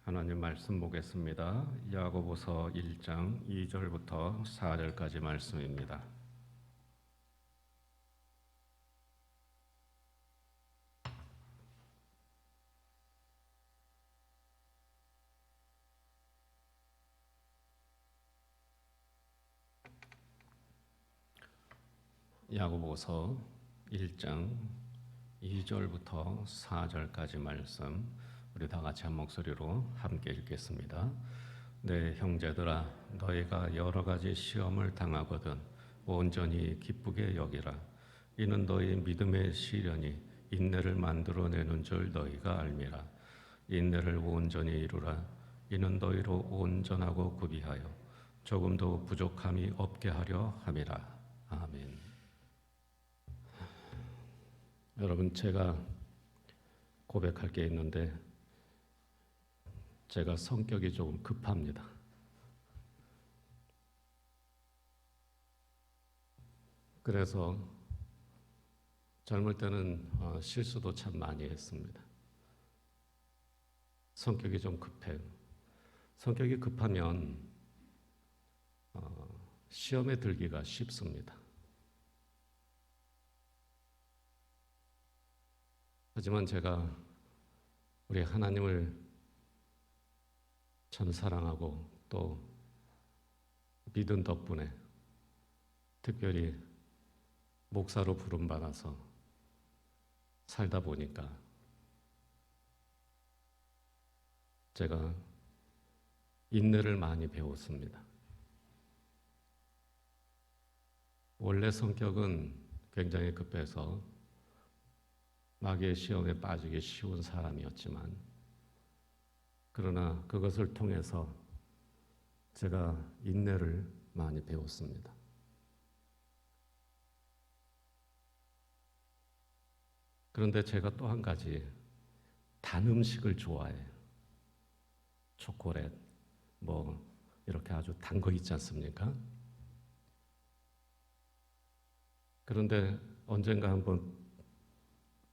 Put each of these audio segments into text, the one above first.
하나님 말씀 보겠습니다. 야고보서 1장 2절부터 4절까지 말씀입니다. 야고보서 1장 2절부터 4절까지 말씀 우리 다 같이 한 목소리로 함께 읽겠습니다. 내 형제들아, 너희가 여러 가지 시험을 당하거든 온전히 기쁘게 여기라. 이는 너희 믿음의 시련이 인내를 만들어내는 줄 너희가 알미라. 인내를 온전히 이루라. 이는 너희로 온전하고 구비하여 조금도 부족함이 없게 하려 함이라. 아멘. 여러분, 제가 고백할 게 있는데 제가 성격이 조금 급합니다. 그래서 젊을 때는 실수도 참 많이 했습니다. 성격이 좀 급해요. 성격이 급하면 시험에 들기가 쉽습니다. 하지만 제가 우리 하나님을 참 사랑하고 또 믿은 덕분에 특별히 목사로 부름받아서 살다 보니까 제가 인내를 많이 배웠습니다. 원래 성격은 굉장히 급해서 마귀의 시험에 빠지기 쉬운 사람이었지만, 그러나 그것을 통해서 제가 인내를 많이 배웠습니다. 그런데 제가 또 한 가지 단 음식을 좋아해요. 초콜릿, 이렇게 아주 단 거 있지 않습니까? 그런데 언젠가 한번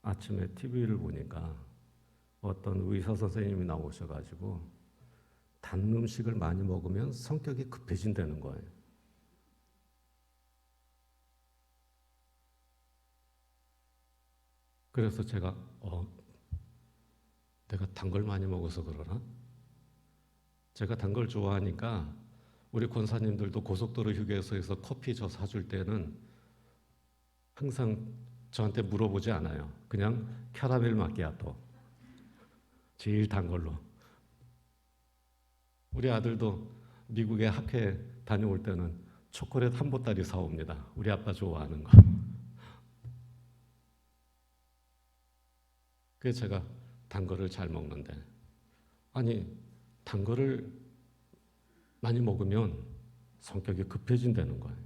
아침에 TV를 보니까 어떤 의사 선생님이 나오셔가지고 단 음식을 많이 먹으면 성격이 급해진다는 거예요. 그래서 제가 내가 단 걸 많이 먹어서 그러나? 제가 단 걸 좋아하니까 우리 권사님들도 고속도로 휴게소에서 커피 저 사줄 때는 항상 저한테 물어보지 않아요. 그냥 캐러멜 마키아토, 제일 단 걸로. 우리 아들도 미국에 학회 다녀올 때는 초콜릿 한 보따리 사옵니다. 우리 아빠 좋아하는 거. 그래서 제가 단 거를 잘 먹는데, 아니, 단 거를 많이 먹으면 성격이 급해진다는 거예요.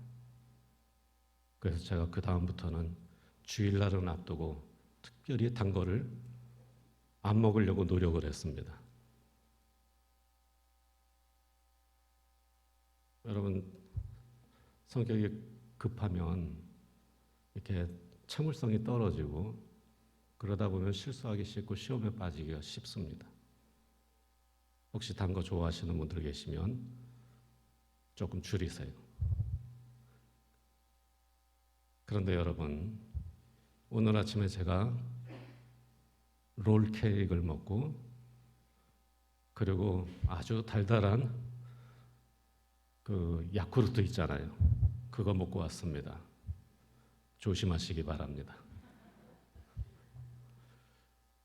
그래서 제가 그 다음부터는 주일날은 앞두고 특별히 단 거를 안 먹으려고 노력을 했습니다. 여러분, 성격이 급하면 이렇게 참을성이 떨어지고 그러다 보면 실수하기 쉽고 시험에 빠지기가 쉽습니다. 혹시 단 거 좋아하시는 분들 계시면 조금 줄이세요. 그런데 여러분, 오늘 아침에 제가 롤 케이크를 먹고 그리고 아주 달달한 그 야쿠르트 있잖아요. 그거 먹고 왔습니다. 조심하시기 바랍니다.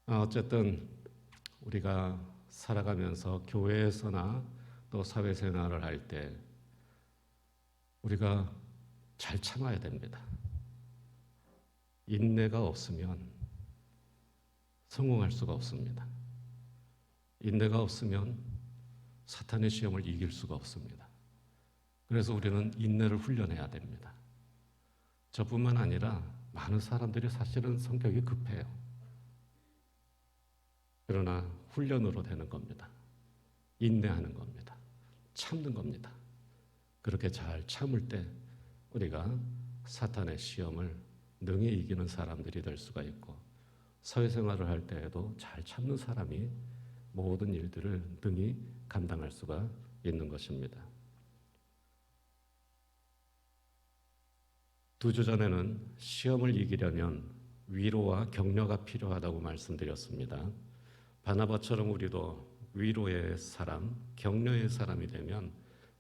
어쨌든 우리가 살아가면서 교회에서나 또 사회생활을 할 때 우리가 잘 참아야 됩니다. 인내가 없으면 성공할 수가 없습니다. 인내가 없으면 사탄의 시험을 이길 수가 없습니다. 그래서 우리는 인내를 훈련해야 됩니다. 저뿐만 아니라 많은 사람들이 사실은 성격이 급해요. 그러나 훈련으로 되는 겁니다. 인내하는 겁니다. 참는 겁니다. 그렇게 잘 참을 때 우리가 사탄의 시험을 능히 이기는 사람들이 될 수가 있고, 사회생활을 할 때에도 잘 참는 사람이 모든 일들을 능히 감당할 수가 있는 것입니다. 2주 전에는 시험을 이기려면 위로와 격려가 필요하다고 말씀드렸습니다. 바나바처럼 우리도 위로의 사람, 격려의 사람이 되면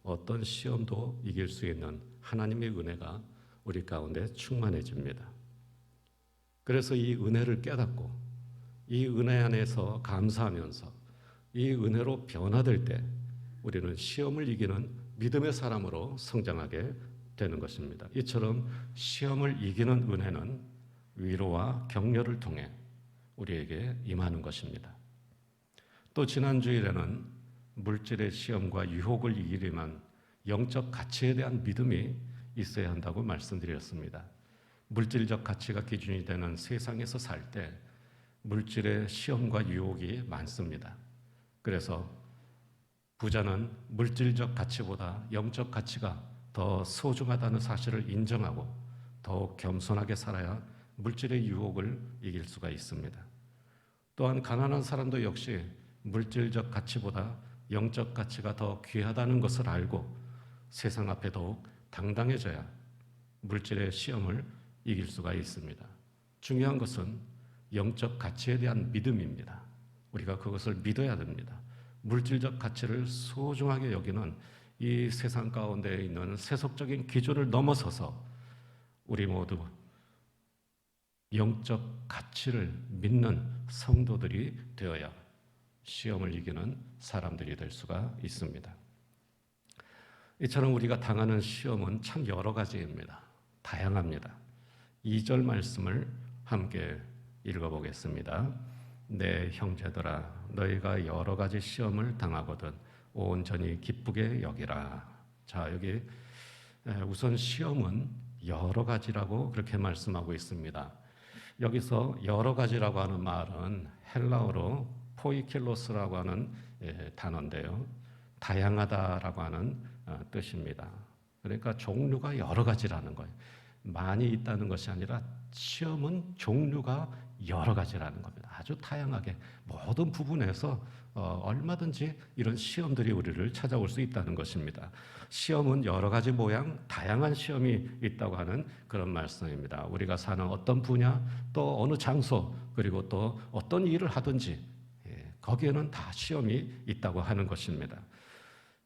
어떤 시험도 이길 수 있는 하나님의 은혜가 우리 가운데 충만해집니다. 그래서 이 은혜를 깨닫고 이 은혜 안에서 감사하면서 이 은혜로 변화될 때 우리는 시험을 이기는 믿음의 사람으로 성장하게 되는 것입니다. 이처럼 시험을 이기는 은혜는 위로와 격려를 통해 우리에게 임하는 것입니다. 또 지난 주일에는 물질의 시험과 유혹을 이기려면 영적 가치에 대한 믿음이 있어야 한다고 말씀드렸습니다. 물질적 가치가 기준이 되는 세상에서 살 때 물질의 시험과 유혹이 많습니다. 그래서 부자는 물질적 가치보다 영적 가치가 더 소중하다는 사실을 인정하고 더욱 겸손하게 살아야 물질의 유혹을 이길 수가 있습니다. 또한 가난한 사람도 역시 물질적 가치보다 영적 가치가 더 귀하다는 것을 알고 세상 앞에 더욱 당당해져야 물질의 시험을 이길 수가 있습니다. 중요한 것은 영적 가치에 대한 믿음입니다. 우리가 그것을 믿어야 됩니다. 물질적 가치를 소중하게 여기는 이 세상 가운데 있는 세속적인 기준을 넘어서서 우리 모두 영적 가치를 믿는 성도들이 되어야 시험을 이기는 사람들이 될 수가 있습니다. 이처럼 우리가 당하는 시험은 참 여러 가지입니다. 다양합니다. 2절 말씀을 함께 읽어보겠습니다. 내 형제들아 너희가 여러 가지 시험을 당하거든 온전히 기쁘게 여기라. 자, 여기 우선 시험은 여러 가지라고 그렇게 말씀하고 있습니다. 여기서 여러 가지라고 하는 말은 헬라어로 포이켈로스라고 하는 단어인데요. 다양하다라고 하는 뜻입니다. 그러니까 종류가 여러 가지라는 거예요. 많이 있다는 것이 아니라 시험은 종류가 여러 가지라는 겁니다. 아주 다양하게 모든 부분에서 얼마든지 이런 시험들이 우리를 찾아올 수 있다는 것입니다. 시험은 여러 가지 모양, 다양한 시험이 있다고 하는 그런 말씀입니다. 우리가 사는 어떤 분야, 또 어느 장소, 그리고 또 어떤 일을 하든지 거기에는 다 시험이 있다고 하는 것입니다.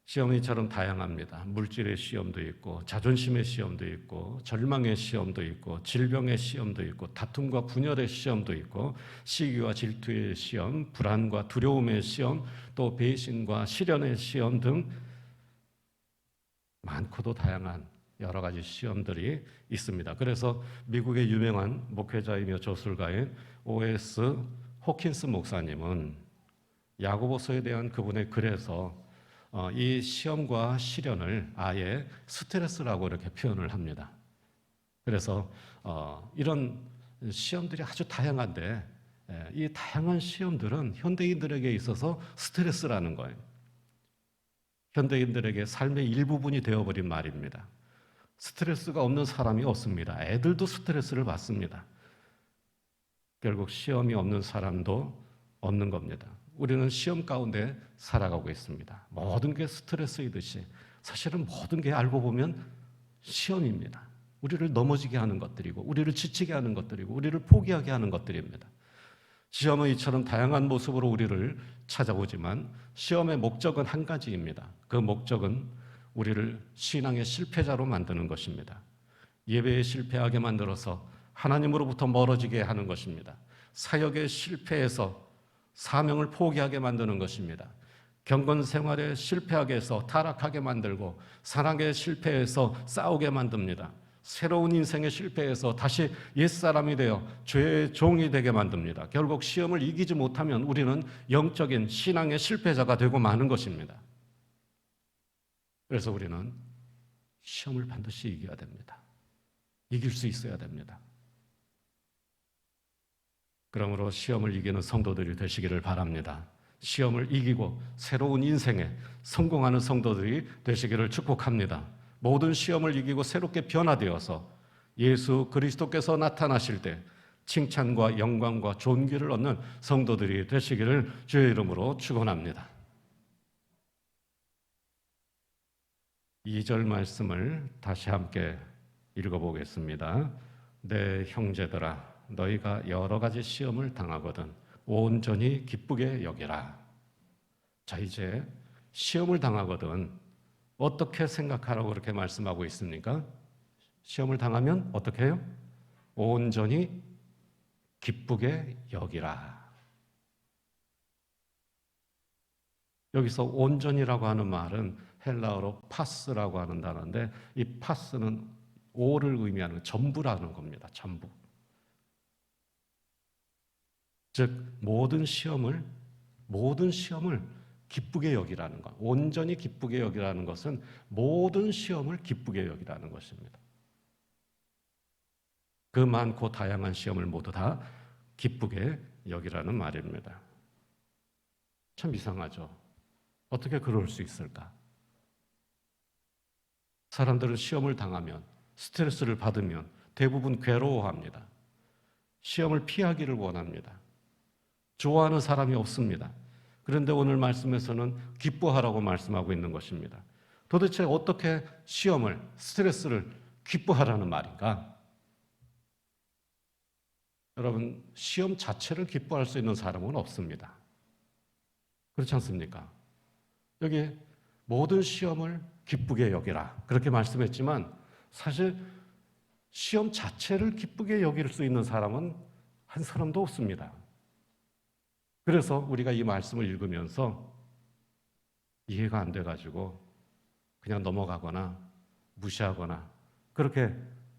시험이 이처럼 다양합니다. 물질의 시험도 있고 자존심의 시험도 있고 절망의 시험도 있고 질병의 시험도 있고 다툼과 분열의 시험도 있고 시기와 질투의 시험, 불안과 두려움의 시험, 또 배신과 시련의 시험 등 많고도 다양한 여러 가지 시험들이 있습니다. 그래서 미국의 유명한 목회자이며 저술가인 O.S. 호킨스 목사님은 야고보서에 대한 그분의 글에서 이 시험과 시련을 아예 스트레스라고 이렇게 표현을 합니다. 그래서 이런 시험들이 아주 다양한데 이 다양한 시험들은 현대인들에게 있어서 스트레스라는 거예요. 현대인들에게 삶의 일부분이 되어버린 말입니다. 스트레스가 없는 사람이 없습니다. 애들도 스트레스를 받습니다. 결국 시험이 없는 사람도 없는 겁니다. 우리는 시험 가운데 살아가고 있습니다. 모든 게 스트레스이듯이 사실은 모든 게 알고 보면 시험입니다. 우리를 넘어지게 하는 것들이고 우리를 지치게 하는 것들이고 우리를 포기하게 하는 것들입니다. 시험은 이처럼 다양한 모습으로 우리를 찾아오지만 시험의 목적은 한 가지입니다. 그 목적은 우리를 신앙의 실패자로 만드는 것입니다. 예배에 실패하게 만들어서 하나님으로부터 멀어지게 하는 것입니다. 사역에 실패해서 사명을 포기하게 만드는 것입니다. 경건 생활에 실패하게 해서 타락하게 만들고 사랑에 실패해서 싸우게 만듭니다. 새로운 인생에 실패해서 다시 옛사람이 되어 죄의 종이 되게 만듭니다. 결국 시험을 이기지 못하면 우리는 영적인 신앙의 실패자가 되고 마는 것입니다. 그래서 우리는 시험을 반드시 이겨야 됩니다. 이길 수 있어야 됩니다. 그러므로 시험을 이기는 성도들이 되시기를 바랍니다. 시험을 이기고 새로운 인생에 성공하는 성도들이 되시기를 축복합니다. 모든 시험을 이기고 새롭게 변화되어서 예수 그리스도께서 나타나실 때 칭찬과 영광과 존귀를 얻는 성도들이 되시기를 주의 이름으로 축원합니다. 2절 말씀을 다시 함께 읽어보겠습니다. 내 형제들아, 너희가 여러 가지 시험을 당하거든 온전히 기쁘게 여기라. 자, 이제 시험을 당하거든 어떻게 생각하라고 그렇게 말씀하고 있습니까? 시험을 당하면 어떻게 해요? 온전히 기쁘게 여기라. 여기서 온전이라고 하는 말은 헬라어로 파스라고 하는 단어인데, 이 파스는 오를 의미하는 전부라는 겁니다. 전부. 즉 모든 시험을 기쁘게 여기라는 것. 온전히 기쁘게 여기라는 것은 모든 시험을 기쁘게 여기라는 것입니다. 그 많고 다양한 시험을 모두 다 기쁘게 여기라는 말입니다. 참 이상하죠. 어떻게 그럴 수 있을까? 사람들은 시험을 당하면, 스트레스를 받으면 대부분 괴로워합니다. 시험을 피하기를 원합니다. 좋아하는 사람이 없습니다. 그런데 오늘 말씀에서는 기뻐하라고 말씀하고 있는 것입니다. 도대체 어떻게 시험을, 스트레스를 기뻐하라는 말인가? 여러분, 시험 자체를 기뻐할 수 있는 사람은 없습니다. 그렇지 않습니까? 여기 모든 시험을 기쁘게 여기라 그렇게 말씀했지만 사실 시험 자체를 기쁘게 여길 수 있는 사람은 한 사람도 없습니다. 그래서 우리가 이 말씀을 읽으면서 이해가 안 돼가지고 그냥 넘어가거나 무시하거나 그렇게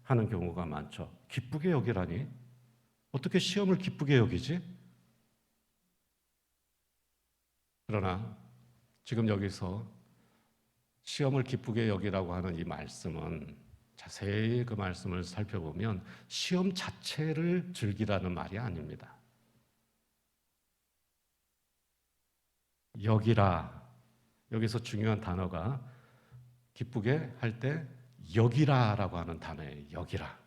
하는 경우가 많죠. 기쁘게 여기라니? 어떻게 시험을 기쁘게 여기지? 그러나 지금 여기서 시험을 기쁘게 여기라고 하는 이 말씀은 자세히 그 말씀을 살펴보면 시험 자체를 즐기라는 말이 아닙니다. 여기라, 여기서 중요한 단어가 기쁘게 할 때 여기라라고 하는 단어예요. 여기라.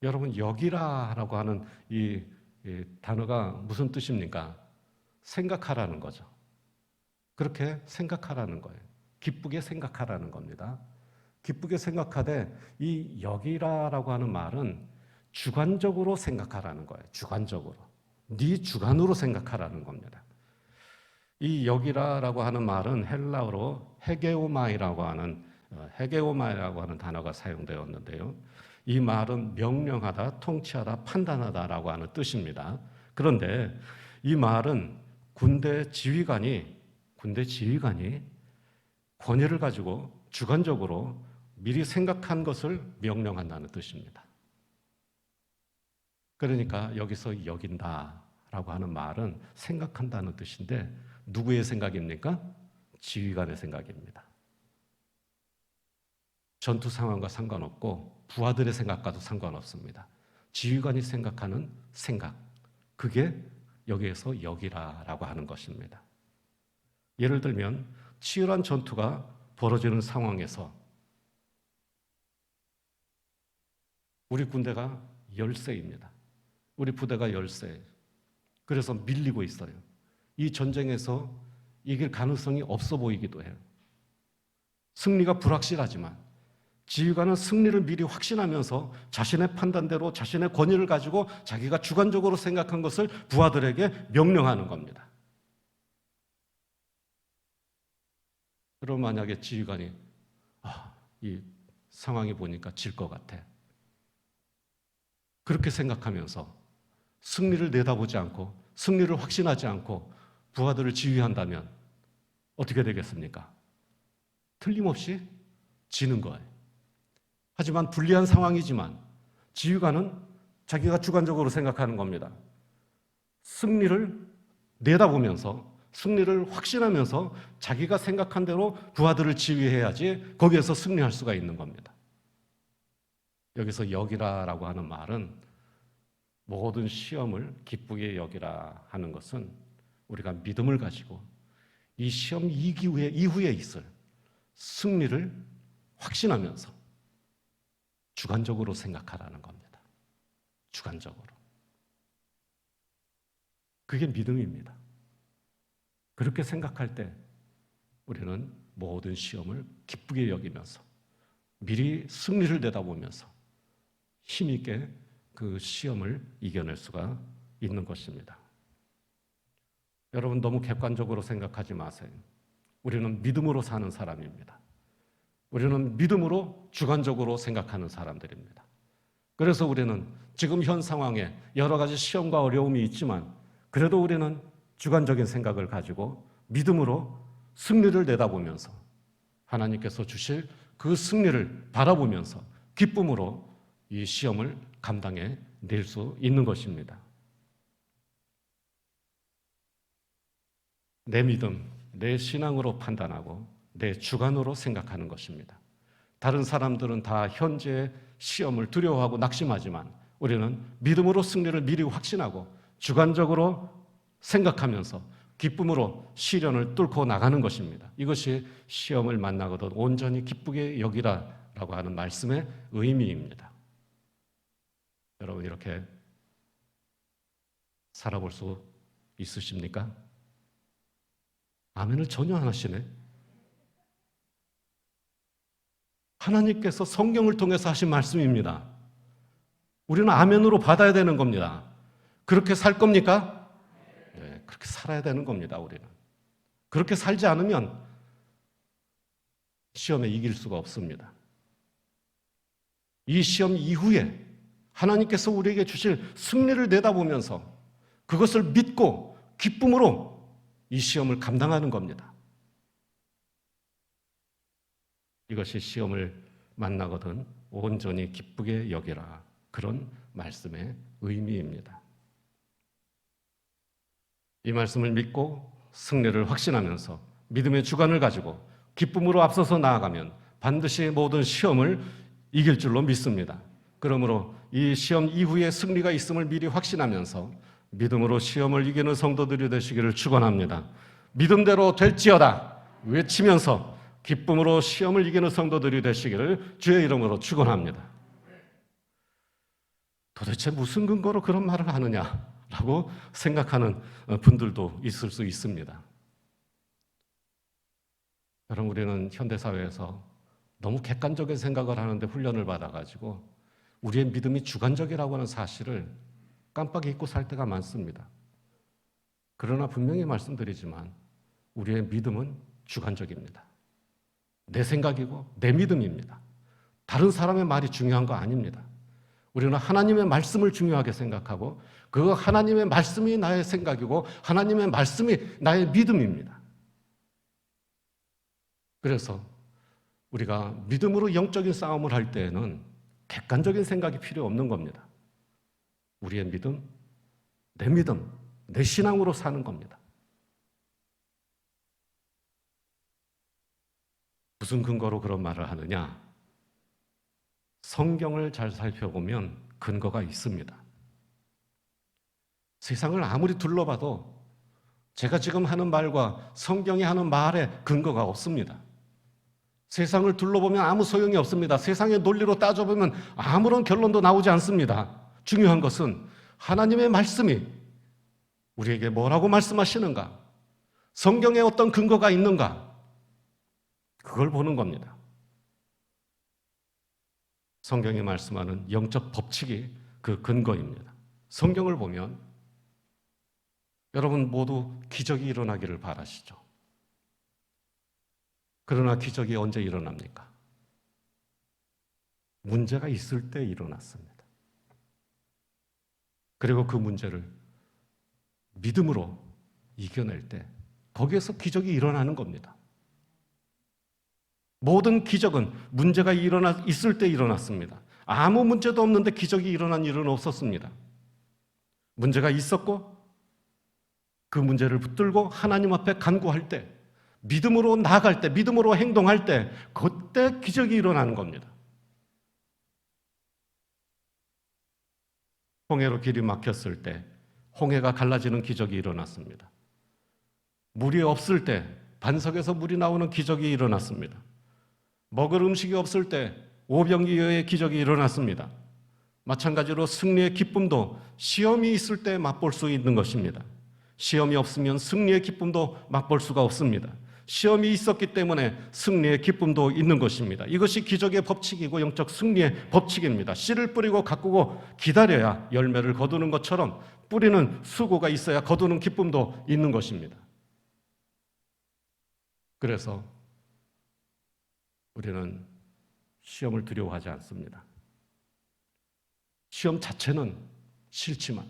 여러분, 여기라라고 하는 이 단어가 무슨 뜻입니까? 생각하라는 거죠. 그렇게 생각하라는 거예요. 기쁘게 생각하라는 겁니다. 기쁘게 생각하되 이 여기라라고 하는 말은 주관적으로 생각하라는 거예요. 주관적으로. 네 주관으로 생각하라는 겁니다. 이 여기라라고 하는 말은 헬라어로 헤게오마이라고 하는 단어가 사용되었는데요. 이 말은 명령하다, 통치하다, 판단하다라고 하는 뜻입니다. 그런데 이 말은 군대 지휘관이 권위를 가지고 주관적으로 미리 생각한 것을 명령한다는 뜻입니다. 그러니까 여기서 여긴다라고 하는 말은 생각한다는 뜻인데 누구의 생각입니까? 지휘관의 생각입니다. 전투 상황과 상관없고 부하들의 생각과도 상관없습니다. 지휘관이 생각하는 생각, 그게 여기에서 여기라라고 하는 것입니다. 예를 들면 치열한 전투가 벌어지는 상황에서 우리 군대가 열세입니다. 우리 부대가 열세. 그래서 밀리고 있어요. 이 전쟁에서 이길 가능성이 없어 보이기도 해요. 승리가 불확실하지만 지휘관은 승리를 미리 확신하면서 자신의 판단대로 자신의 권위를 가지고 자기가 주관적으로 생각한 것을 부하들에게 명령하는 겁니다. 그럼 만약에 지휘관이 이 상황이 보니까 질 것 같아. 그렇게 생각하면서 승리를 내다보지 않고 승리를 확신하지 않고 부하들을 지휘한다면 어떻게 되겠습니까? 틀림없이 지는 거예요. 하지만 불리한 상황이지만 지휘관은 자기가 주관적으로 생각하는 겁니다. 승리를 내다보면서 승리를 확신하면서 자기가 생각한 대로 부하들을 지휘해야지 거기에서 승리할 수가 있는 겁니다. 여기서 여기라라고 하는 말은 모든 시험을 기쁘게 여기라 하는 것은 우리가 믿음을 가지고 이 시험 이후에 있을 승리를 확신하면서 주관적으로 생각하라는 겁니다. 주관적으로. 그게 믿음입니다. 그렇게 생각할 때 우리는 모든 시험을 기쁘게 여기면서 미리 승리를 내다보면서 힘있게 그 시험을 이겨낼 수가 있는 것입니다. 여러분, 너무 객관적으로 생각하지 마세요. 우리는 믿음으로 사는 사람입니다. 우리는 믿음으로 주관적으로 생각하는 사람들입니다. 그래서 우리는 지금 현 상황에 여러 가지 시험과 어려움이 있지만 그래도 우리는 주관적인 생각을 가지고 믿음으로 승리를 내다보면서 하나님께서 주실 그 승리를 바라보면서 기쁨으로 이 시험을 감당해 낼 수 있는 것입니다. 내 믿음, 내 신앙으로 판단하고 내 주관으로 생각하는 것입니다. 다른 사람들은 다 현재의 시험을 두려워하고 낙심하지만 우리는 믿음으로 승리를 미리 확신하고 주관적으로 생각하면서 기쁨으로 시련을 뚫고 나가는 것입니다. 이것이 시험을 만나거든 온전히 기쁘게 여기라라고 하는 말씀의 의미입니다. 여러분, 이렇게 살아볼 수 있으십니까? 아멘을 전혀 안 하시네. 하나님께서 성경을 통해서 하신 말씀입니다. 우리는 아멘으로 받아야 되는 겁니다. 그렇게 살 겁니까? 네, 그렇게 살아야 되는 겁니다. 우리는 그렇게 살지 않으면 시험에 이길 수가 없습니다. 이 시험 이후에 하나님께서 우리에게 주실 승리를 내다보면서 그것을 믿고 기쁨으로 이 시험을 감당하는 겁니다. 이것이 시험을 만나거든 온전히 기쁘게 여기라, 그런 말씀의 의미입니다. 이 말씀을 믿고 승리를 확신하면서 믿음의 주관을 가지고 기쁨으로 앞서서 나아가면 반드시 모든 시험을 이길 줄로 믿습니다. 그러므로 이 시험 이후에 승리가 있음을 미리 확신하면서 믿음으로 시험을 이기는 성도들이 되시기를 축원합니다. 믿음대로 될지어다 외치면서 기쁨으로 시험을 이기는 성도들이 되시기를 주의 이름으로 축원합니다. 도대체 무슨 근거로 그런 말을 하느냐라고 생각하는 분들도 있을 수 있습니다. 여러분, 우리는 현대사회에서 너무 객관적인 생각을 하는데 훈련을 받아가지고 우리의 믿음이 주관적이라고 하는 사실을 깜빡 잊고 살 때가 많습니다. 그러나 분명히 말씀드리지만 우리의 믿음은 주관적입니다. 내 생각이고 내 믿음입니다. 다른 사람의 말이 중요한 거 아닙니다. 우리는 하나님의 말씀을 중요하게 생각하고 그 하나님의 말씀이 나의 생각이고 하나님의 말씀이 나의 믿음입니다. 그래서 우리가 믿음으로 영적인 싸움을 할 때에는 객관적인 생각이 필요 없는 겁니다. 우리의 믿음, 내 신앙으로 사는 겁니다. 무슨 근거로 그런 말을 하느냐? 성경을 잘 살펴보면 근거가 있습니다. 세상을 아무리 둘러봐도 제가 지금 하는 말과 성경이 하는 말에 근거가 없습니다. 세상을 둘러보면 아무 소용이 없습니다. 세상의 논리로 따져보면 아무런 결론도 나오지 않습니다. 중요한 것은 하나님의 말씀이 우리에게 뭐라고 말씀하시는가? 성경에 어떤 근거가 있는가? 그걸 보는 겁니다. 성경이 말씀하는 영적 법칙이 그 근거입니다. 성경을 보면 여러분 모두 기적이 일어나기를 바라시죠. 그러나 기적이 언제 일어납니까? 문제가 있을 때 일어났습니다. 그리고 그 문제를 믿음으로 이겨낼 때 거기에서 기적이 일어나는 겁니다. 모든 기적은 문제가 있을 때 일어났습니다. 아무 문제도 없는데 기적이 일어난 일은 없었습니다. 문제가 있었고 그 문제를 붙들고 하나님 앞에 간구할 때, 믿음으로 나아갈 때, 믿음으로 행동할 때 그때 기적이 일어나는 겁니다. 홍해로 길이 막혔을 때 홍해가 갈라지는 기적이 일어났습니다. 물이 없을 때 반석에서 물이 나오는 기적이 일어났습니다. 먹을 음식이 없을 때 오병이어의 기적이 일어났습니다. 마찬가지로 승리의 기쁨도 시험이 있을 때 맛볼 수 있는 것입니다. 시험이 없으면 승리의 기쁨도 맛볼 수가 없습니다. 시험이 있었기 때문에 승리의 기쁨도 있는 것입니다. 이것이 기적의 법칙이고 영적 승리의 법칙입니다. 씨를 뿌리고 가꾸고 기다려야 열매를 거두는 것처럼 뿌리는 수고가 있어야 거두는 기쁨도 있는 것입니다. 그래서 우리는 시험을 두려워하지 않습니다. 시험 자체는 싫지만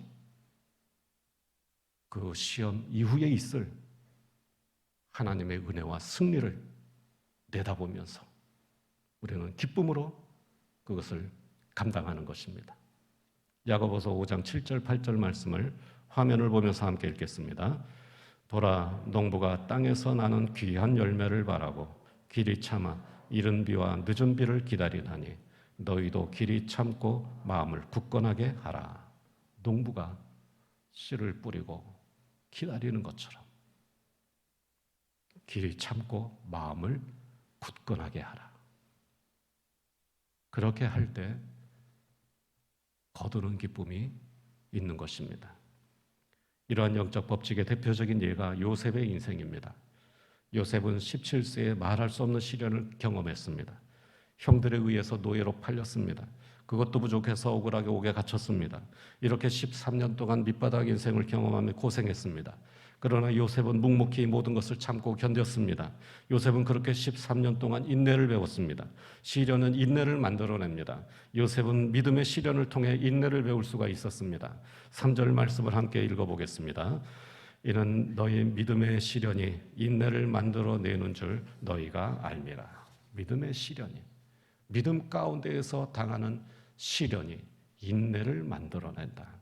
그 시험 이후에 있을 하나님의 은혜와 승리를 내다보면서 우리는 기쁨으로 그것을 감당하는 것입니다. 야고보서 5장 7절 8절 말씀을 화면을 보면서 함께 읽겠습니다. 보라, 농부가 땅에서 나는 귀한 열매를 바라고 길이 참아 이른 비와 늦은 비를 기다리나니 너희도 길이 참고 마음을 굳건하게 하라. 농부가 씨를 뿌리고 기다리는 것처럼 길이 참고 마음을 굳건하게 하라. 그렇게 할 때 거두는 기쁨이 있는 것입니다. 이러한 영적 법칙의 대표적인 예가 요셉의 인생입니다. 요셉은 17세에 말할 수 없는 시련을 경험했습니다. 형들에 의해서 노예로 팔렸습니다. 그것도 부족해서 억울하게 옥에 갇혔습니다. 이렇게 13년 동안 밑바닥 인생을 경험하며 고생했습니다. 그러나 요셉은 묵묵히 모든 것을 참고 견뎠습니다. 요셉은 그렇게 13년 동안 인내를 배웠습니다. 시련은 인내를 만들어냅니다. 요셉은 믿음의 시련을 통해 인내를 배울 수가 있었습니다. 3절 말씀을 함께 읽어보겠습니다. 이는 너희 믿음의 시련이 인내를 만들어내는 줄 너희가 알미라. 믿음의 시련이, 믿음 가운데에서 당하는 시련이 인내를 만들어낸다.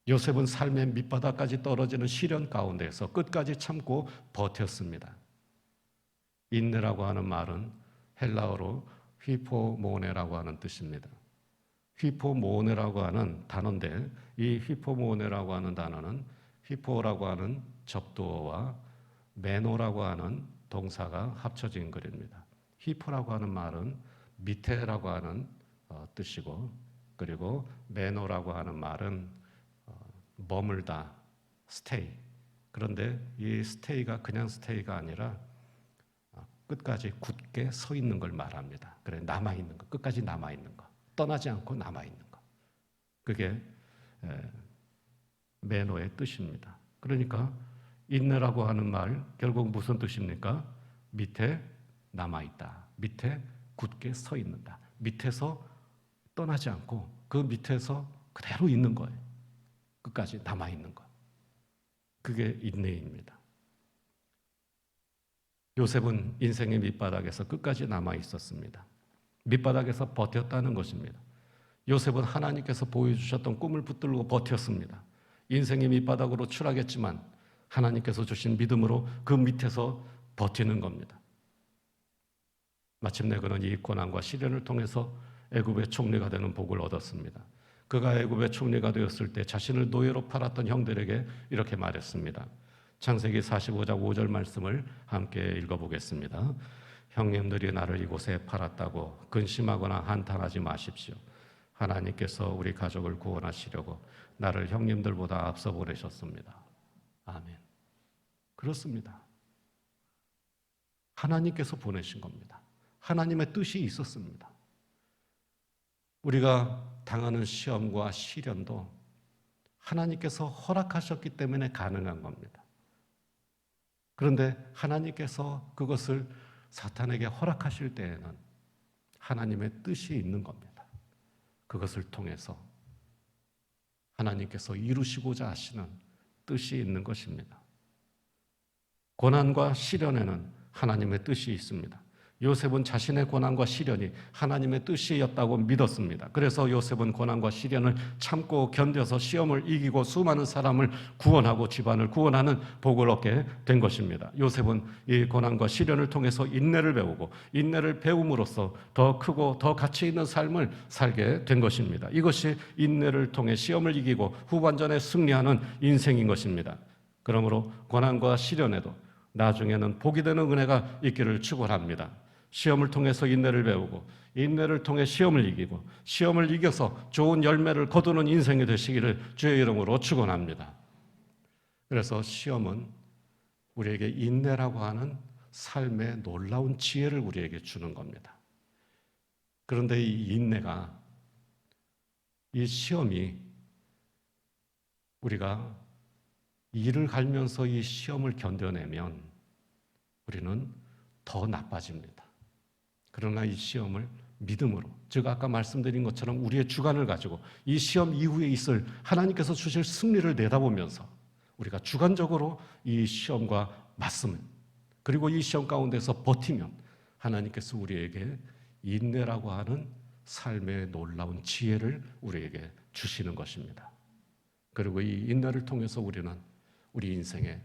요셉은 삶의 밑바닥까지 떨어지는 시련 가운데서 끝까지 참고 버텼습니다. 인내라고 하는 말은 헬라어로 휘포모네라고 하는 뜻입니다. 휘포모네라고 하는 단어인데 이 휘포모네라고 하는 단어는 휘포라고 하는 접두어와 메노라고 하는 동사가 합쳐진 글입니다. 휘포라고 하는 말은 밑에라고 하는 뜻이고, 그리고 메노라고 하는 말은 머물다, 스테이. 그런데 이 스테이가 그냥 스테이가 아니라 끝까지 굳게 서 있는 걸 말합니다. 그래, 남아있는 거, 끝까지 남아있는 거, 떠나지 않고 남아있는 거. 그게 매너의 뜻입니다. 그러니까 인내라고 하는 말 결국 무슨 뜻입니까? 밑에 남아있다, 밑에 굳게 서 있는다, 밑에서 떠나지 않고 그 밑에서 그대로 있는 거예요. 끝까지 남아있는 것. 그게 인내입니다. 요셉은 인생의 밑바닥에서 끝까지 남아있었습니다. 밑바닥에서 버텼다는 것입니다. 요셉은 하나님께서 보여주셨던 꿈을 붙들고 버텼습니다. 인생의 밑바닥으로 추락했지만 하나님께서 주신 믿음으로 그 밑에서 버티는 겁니다. 마침내 그는 이 고난과 시련을 통해서 애굽의 총리가 되는 복을 얻었습니다. 그가 애굽의 총리가 되었을 때 자신을 노예로 팔았던 형들에게 이렇게 말했습니다. 창세기 45장 5절 말씀을 함께 읽어보겠습니다. 형님들이 나를 이곳에 팔았다고 근심하거나 한탄하지 마십시오. 하나님께서 우리 가족을 구원하시려고 나를 형님들보다 앞서 보내셨습니다. 아멘. 그렇습니다. 하나님께서 보내신 겁니다. 하나님의 뜻이 있었습니다. 우리가 당하는 시험과 시련도 하나님께서 허락하셨기 때문에 가능한 겁니다. 그런데 하나님께서 그것을 사탄에게 허락하실 때에는 하나님의 뜻이 있는 겁니다. 그것을 통해서 하나님께서 이루시고자 하시는 뜻이 있는 것입니다. 고난과 시련에는 하나님의 뜻이 있습니다. 요셉은 자신의 고난과 시련이 하나님의 뜻이었다고 믿었습니다. 그래서 요셉은 고난과 시련을 참고 견뎌서 시험을 이기고 수많은 사람을 구원하고 집안을 구원하는 복을 얻게 된 것입니다. 요셉은 이 고난과 시련을 통해서 인내를 배우고 인내를 배움으로써 더 크고 더 가치 있는 삶을 살게 된 것입니다. 이것이 인내를 통해 시험을 이기고 후반전에 승리하는 인생인 것입니다. 그러므로 고난과 시련에도 나중에는 복이 되는 은혜가 있기를 축원합니다. 시험을 통해서 인내를 배우고 인내를 통해 시험을 이기고 시험을 이겨서 좋은 열매를 거두는 인생이 되시기를 주의 이름으로 축원합니다. 그래서 시험은 우리에게 인내라고 하는 삶의 놀라운 지혜를 우리에게 주는 겁니다. 그런데 이 인내가, 이 시험이 우리가 이를 갈면서 이 시험을 견뎌내면 우리는 더 나빠집니다. 그러나 이 시험을 믿음으로, 제가 아까 말씀드린 것처럼 우리의 주관을 가지고 이 시험 이후에 있을 하나님께서 주실 승리를 내다보면서 우리가 주관적으로 이 시험과 맞으면, 그리고 이 시험 가운데서 버티면 하나님께서 우리에게 인내라고 하는 삶의 놀라운 지혜를 우리에게 주시는 것입니다. 그리고 이 인내를 통해서 우리는 우리 인생에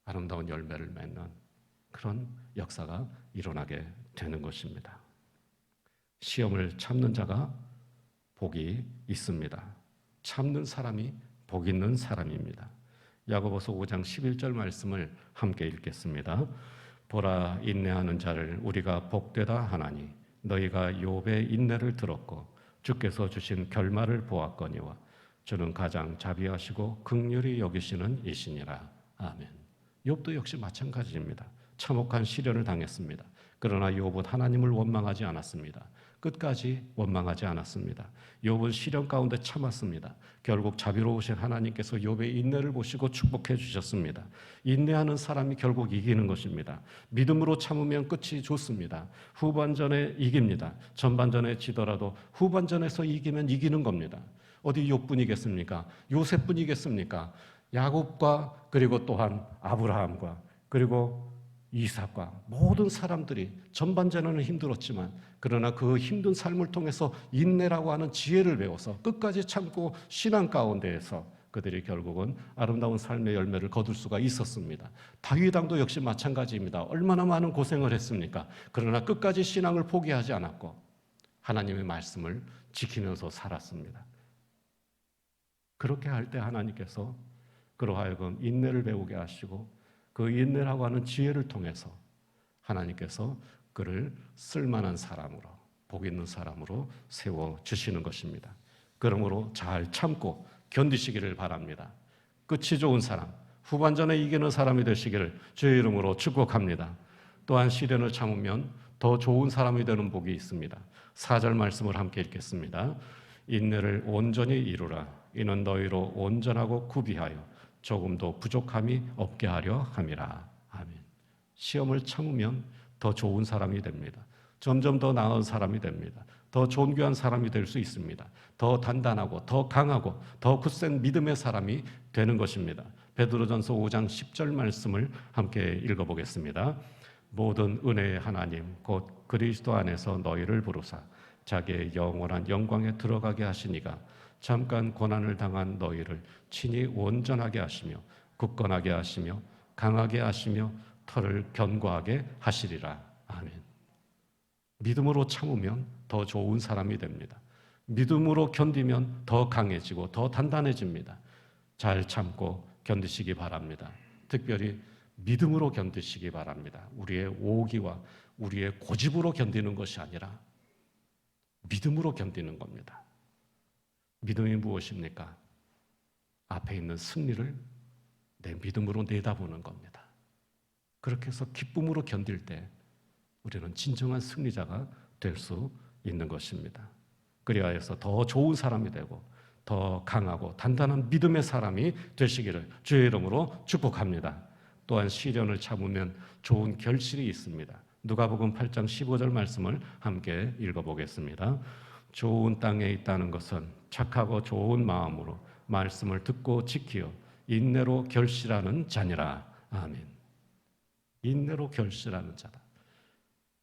아름다운 열매를 맺는 그런 역사가 일어나게 되는 것입니다. 시험을 참는 자가 복이 있습니다. 참는 사람이 복 있는 사람입니다. 야고보서 5장 11절 말씀을 함께 읽겠습니다. 보라, 인내하는 자를 우리가 복되다 하나니 너희가 욥의 인내를 들었고 주께서 주신 결말을 보았거니와 주는 가장 자비하시고 긍휼히 여기시는 이시니라. 아멘. 욥도 역시 마찬가지입니다. 참혹한 시련을 당했습니다. 그러나 욥은 하나님을 원망하지 않았습니다. 끝까지 원망하지 않았습니다. 욥은 시련 가운데 참았습니다. 결국 자비로우신 하나님께서 욥의 인내를 보시고 축복해 주셨습니다. 인내하는 사람이 결국 이기는 것입니다. 믿음으로 참으면 끝이 좋습니다. 후반전에 이깁니다. 전반전에 지더라도 후반전에서 이기면 이기는 겁니다. 어디 욥뿐이겠습니까? 요셉뿐이겠습니까? 야곱과 그리고 또한 아브라함과 그리고 이삭과 모든 사람들이 전반전에는 힘들었지만 그러나 그 힘든 삶을 통해서 인내라고 하는 지혜를 배워서 끝까지 참고 신앙 가운데에서 그들이 결국은 아름다운 삶의 열매를 거둘 수가 있었습니다. 다윗 왕도 역시 마찬가지입니다. 얼마나 많은 고생을 했습니까? 그러나 끝까지 신앙을 포기하지 않았고 하나님의 말씀을 지키면서 살았습니다. 그렇게 할 때 하나님께서 그로 하여금 인내를 배우게 하시고 그 인내라고 하는 지혜를 통해서 하나님께서 그를 쓸만한 사람으로, 복 있는 사람으로 세워주시는 것입니다. 그러므로 잘 참고 견디시기를 바랍니다. 끝이 좋은 사람, 후반전에 이기는 사람이 되시기를 주의 이름으로 축복합니다. 또한 시련을 참으면 더 좋은 사람이 되는 복이 있습니다. 4절 말씀을 함께 읽겠습니다. 인내를 온전히 이루라. 이는 너희로 온전하고 구비하여 조금도 부족함이 없게 하려 함이라. 아멘. 시험을 참으면 더 좋은 사람이 됩니다. 점점 더 나은 사람이 됩니다. 더 존귀한 사람이 될 수 있습니다. 더 단단하고 더 강하고 더 굳센 믿음의 사람이 되는 것입니다. 베드로전서 5장 10절 말씀을 함께 읽어보겠습니다. 모든 은혜의 하나님 곧 그리스도 안에서 너희를 부르사 자기의 영원한 영광에 들어가게 하시니가 잠깐 고난을 당한 너희를 친히 온전하게 하시며 굳건하게 하시며 강하게 하시며 털을 견고하게 하시리라. 아멘. 믿음으로 참으면 더 좋은 사람이 됩니다. 믿음으로 견디면 더 강해지고 더 단단해집니다. 잘 참고 견디시기 바랍니다. 특별히 믿음으로 견디시기 바랍니다. 우리의 오기와 우리의 고집으로 견디는 것이 아니라 믿음으로 견디는 겁니다. 믿음이 무엇입니까? 앞에 있는 승리를 내 믿음으로 내다보는 겁니다. 그렇게 해서 기쁨으로 견딜 때 우리는 진정한 승리자가 될 수 있는 것입니다. 그리하여서 더 좋은 사람이 되고 더 강하고 단단한 믿음의 사람이 되시기를 주의 이름으로 축복합니다. 또한 시련을 참으면 좋은 결실이 있습니다. 누가복음 8장 15절 말씀을 함께 읽어보겠습니다. 좋은 땅에 있다는 것은 착하고 좋은 마음으로 말씀을 듣고 지키어 인내로 결실하는 자니라. 아멘. 인내로 결실하는 자다.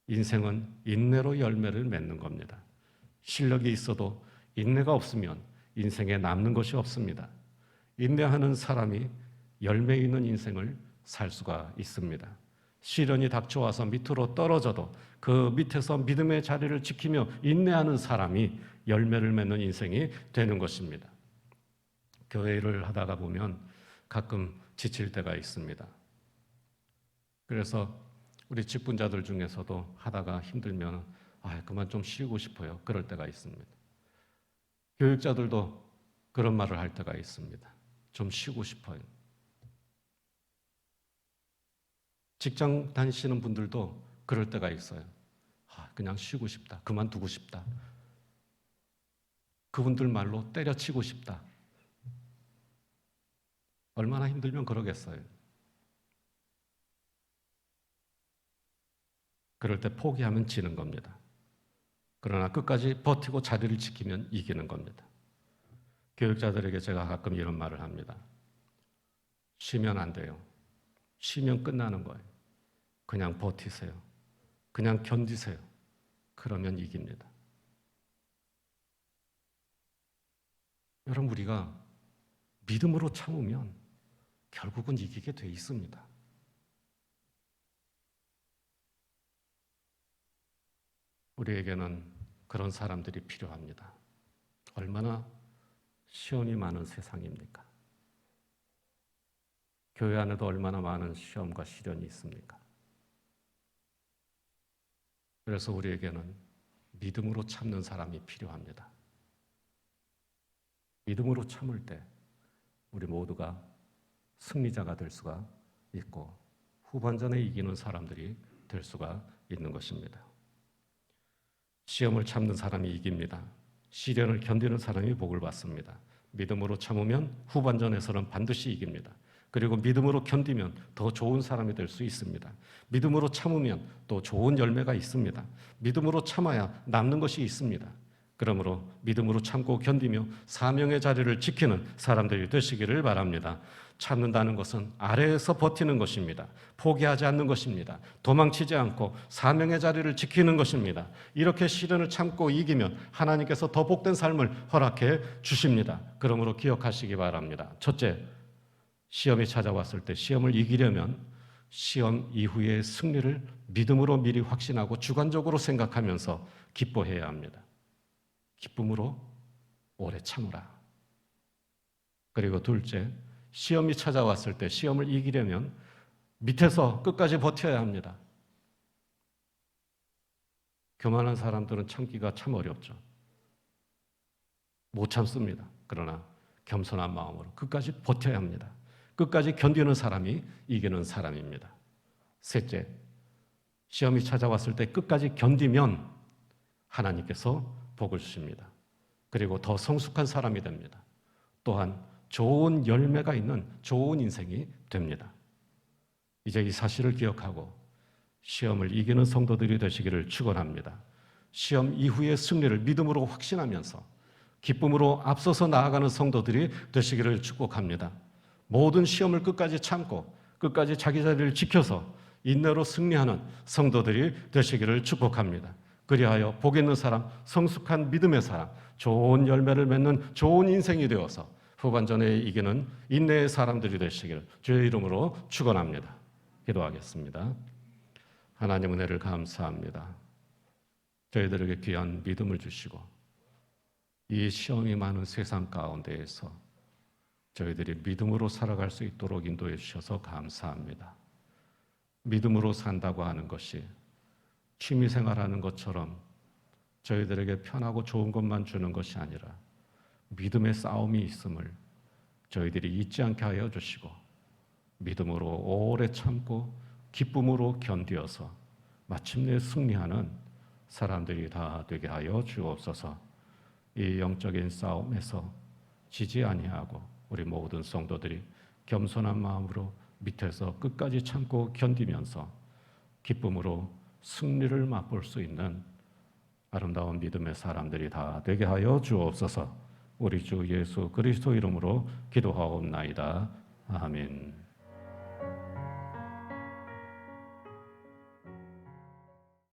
인생은 인내로 열매를 맺는 겁니다. 실력이 있어도 인내가 없으면 인생에 남는 것이 없습니다. 인내하는 사람이 열매 있는 인생을 살 수가 있습니다. 시련이 닥쳐와서 밑으로 떨어져도 그 밑에서 믿음의 자리를 지키며 인내하는 사람이 열매를 맺는 인생이 되는 것입니다. 교회 일을 하다가 보면 가끔 지칠 때가 있습니다. 그래서 우리 직분자들 중에서도 하다가 힘들면 그만 좀 쉬고 싶어요. 그럴 때가 있습니다. 교육자들도 그런 말을 할 때가 있습니다. 좀 쉬고 싶어요. 직장 다니시는 분들도 그럴 때가 있어요. 그냥 쉬고 싶다. 그만두고 싶다. 그분들 말로 때려치고 싶다. 얼마나 힘들면 그러겠어요. 그럴 때 포기하면 지는 겁니다. 그러나 끝까지 버티고 자리를 지키면 이기는 겁니다. 교육자들에게 제가 가끔 이런 말을 합니다. 쉬면 안 돼요. 쉬면 끝나는 거예요. 그냥 버티세요. 그냥 견디세요. 그러면 이깁니다. 여러분, 우리가 믿음으로 참으면 결국은 이기게 돼 있습니다. 우리에게는 그런 사람들이 필요합니다. 얼마나 시험이 많은 세상입니까? 교회 안에도 얼마나 많은 시험과 시련이 있습니까? 그래서 우리에게는 믿음으로 참는 사람이 필요합니다. 믿음으로 참을 때 우리 모두가 승리자가 될 수가 있고 후반전에 이기는 사람들이 될 수가 있는 것입니다. 시험을 참는 사람이 이깁니다. 시련을 견디는 사람이 복을 받습니다. 믿음으로 참으면 후반전에서는 반드시 이깁니다. 그리고 믿음으로 견디면 더 좋은 사람이 될 수 있습니다. 믿음으로 참으면 또 좋은 열매가 있습니다. 믿음으로 참아야 남는 것이 있습니다. 그러므로 믿음으로 참고 견디며 사명의 자리를 지키는 사람들이 되시기를 바랍니다. 참는다는 것은 아래에서 버티는 것입니다. 포기하지 않는 것입니다. 도망치지 않고 사명의 자리를 지키는 것입니다. 이렇게 시련을 참고 이기면 하나님께서 더 복된 삶을 허락해 주십니다. 그러므로 기억하시기 바랍니다. 첫째, 시험이 찾아왔을 때 시험을 이기려면 시험 이후의 승리를 믿음으로 미리 확신하고 주관적으로 생각하면서 기뻐해야 합니다. 기쁨으로 오래 참으라. 그리고 둘째, 시험이 찾아왔을 때 시험을 이기려면 밑에서 끝까지 버텨야 합니다. 교만한 사람들은 참기가 참 어렵죠. 못 참습니다. 그러나 겸손한 마음으로 끝까지 버텨야 합니다. 끝까지 견디는 사람이 이기는 사람입니다. 셋째, 시험이 찾아왔을 때 끝까지 견디면 하나님께서 복을 주십니다. 그리고 더 성숙한 사람이 됩니다. 또한 좋은 열매가 있는 좋은 인생이 됩니다. 이제 이 사실을 기억하고 시험을 이기는 성도들이 되시기를 축원합니다. 시험 이후의 승리를 믿음으로 확신하면서 기쁨으로 앞서서 나아가는 성도들이 되시기를 축복합니다. 모든 시험을 끝까지 참고 끝까지 자기 자리를 지켜서 인내로 승리하는 성도들이 되시기를 축복합니다. 그리하여 복 있는 사람, 성숙한 믿음의 사람, 좋은 열매를 맺는 좋은 인생이 되어서 후반전에 이기는 인내의 사람들이 되시기를 주의 이름으로 축원합니다. 기도하겠습니다. 하나님 은혜를 감사합니다. 저희들에게 귀한 믿음을 주시고 이 시험이 많은 세상 가운데에서 저희들이 믿음으로 살아갈 수 있도록 인도해 주셔서 감사합니다. 믿음으로 산다고 하는 것이 취미생활하는 것처럼 저희들에게 편하고 좋은 것만 주는 것이 아니라 믿음의 싸움이 있음을 저희들이 잊지 않게 하여 주시고 믿음으로 오래 참고 기쁨으로 견디어서 마침내 승리하는 사람들이 다 되게 하여 주옵소서. 이 영적인 싸움에서 지지 아니하고 우리 모든 성도들이 겸손한 마음으로 밑에서 끝까지 참고 견디면서 기쁨으로 승리를 맛볼 수 있는 아름다운 믿음의 사람들이 다 되게 하여 주옵소서. 우리 주 예수 그리스도 이름으로 기도하옵나이다. 아멘.